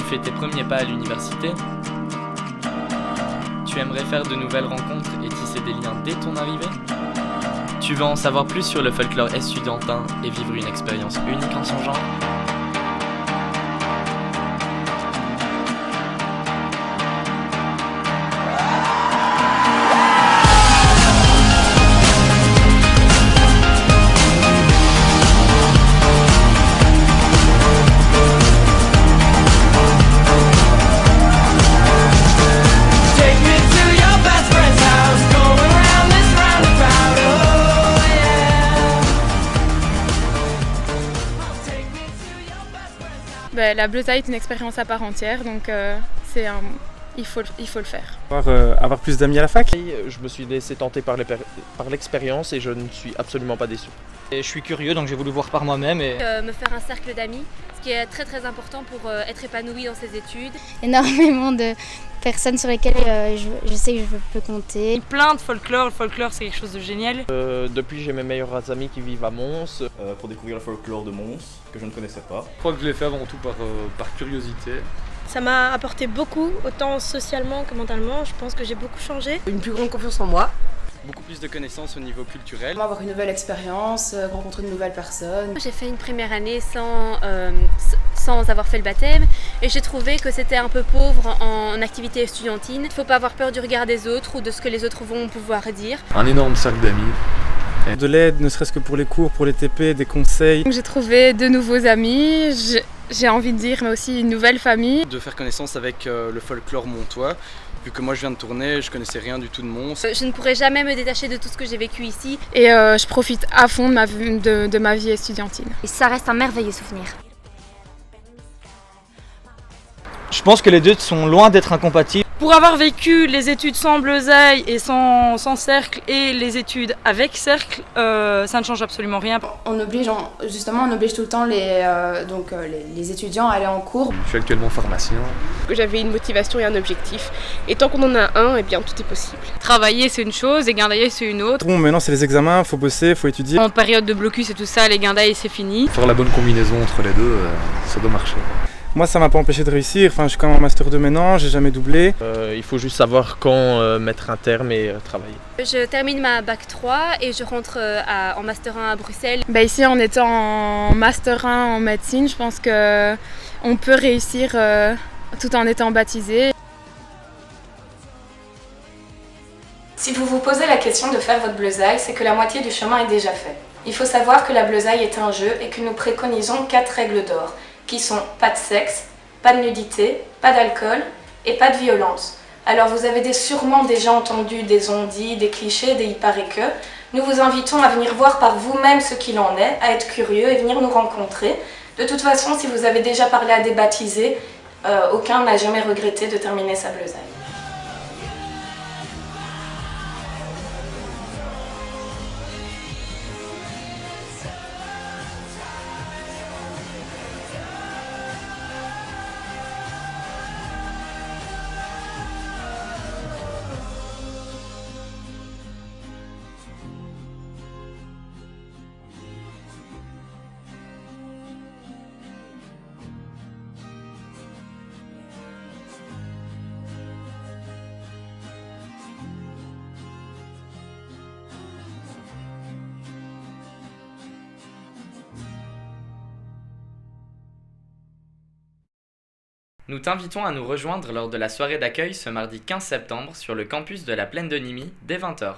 fais tes premiers pas à l'université? Tu aimerais faire de nouvelles rencontres et tisser des liens dès ton arrivée? Tu veux en savoir plus sur le folklore estudiantin et vivre une expérience unique en son genre? La Bleusaille est une expérience à part entière, donc il faut le faire. Avoir plus d'amis à la fac. Je me suis laissé tenter par l'expérience et je ne suis absolument pas déçu. Et je suis curieux, donc j'ai voulu voir par moi-même. Et me faire un cercle d'amis, ce qui est très très important pour être épanoui dans ses études. Énormément de personnes sur lesquelles je sais que je peux compter. Plein de folklore, le folklore c'est quelque chose de génial. Depuis j'ai mes meilleurs amis qui vivent à Mons. Pour découvrir le folklore de Mons, que je ne connaissais pas. Je crois que je l'ai fait avant tout par curiosité. Ça m'a apporté beaucoup, autant socialement que mentalement. Je pense que j'ai beaucoup changé. Une plus grande confiance en moi. Beaucoup plus de connaissances au niveau culturel. Avoir une nouvelle expérience, rencontrer de nouvelles personnes. J'ai fait une première année sans avoir fait le baptême et j'ai trouvé que c'était un peu pauvre en activité estudiantine. Il ne faut pas avoir peur du regard des autres ou de ce que les autres vont pouvoir dire. Un énorme cercle d'amis. De l'aide, ne serait-ce que pour les cours, pour les TP, des conseils. J'ai trouvé de nouveaux amis, j'ai envie de dire, mais aussi une nouvelle famille. De faire connaissance avec le folklore montois. Vu que moi je viens de Tournai, je connaissais rien du tout de Mons. Je ne pourrais jamais me détacher de tout ce que j'ai vécu ici. Et je profite à fond de ma vie estudiantine. Et ça reste un merveilleux souvenir. je pense que les deux sont loin d'être incompatibles. Pour avoir vécu les études sans Bleusaille et sans cercle et les études avec cercle, ça ne change absolument rien. On oblige tout le temps les étudiants à aller en cours. Je suis actuellement pharmacien. J'avais une motivation et un objectif. Et tant qu'on en a un, eh bien tout est possible. Travailler c'est une chose et guindailler c'est une autre. Bon, maintenant c'est les examens, faut bosser, faut étudier. En période de blocus et tout ça, les guindailles c'est fini. Faire la bonne combinaison entre les deux, ça doit marcher. Moi ça m'a pas empêché de réussir, je suis quand même en master 2 maintenant, j'ai jamais doublé. Il faut juste savoir quand mettre un terme et travailler. Je termine ma bac 3 et je rentre en master 1 à Bruxelles. Ici en étant en master 1 en médecine, je pense qu'on peut réussir tout en étant baptisé. Si vous vous posez la question de faire votre Bleusaille, c'est que la moitié du chemin est déjà fait. Il faut savoir que la Bleusaille est un jeu et que nous préconisons 4 règles d'or, qui sont pas de sexe, pas de nudité, pas d'alcool et pas de violence. Alors vous avez sûrement déjà entendu des on-dit, des clichés, des il paraît que. Nous vous invitons à venir voir par vous-même ce qu'il en est, à être curieux et venir nous rencontrer. De toute façon, si vous avez déjà parlé à des baptisés, aucun n'a jamais regretté de terminer sa Bleusaille. Nous t'invitons à nous rejoindre lors de la soirée d'accueil ce mardi 15 septembre sur le campus de la Plaine de Nimy dès 20 h.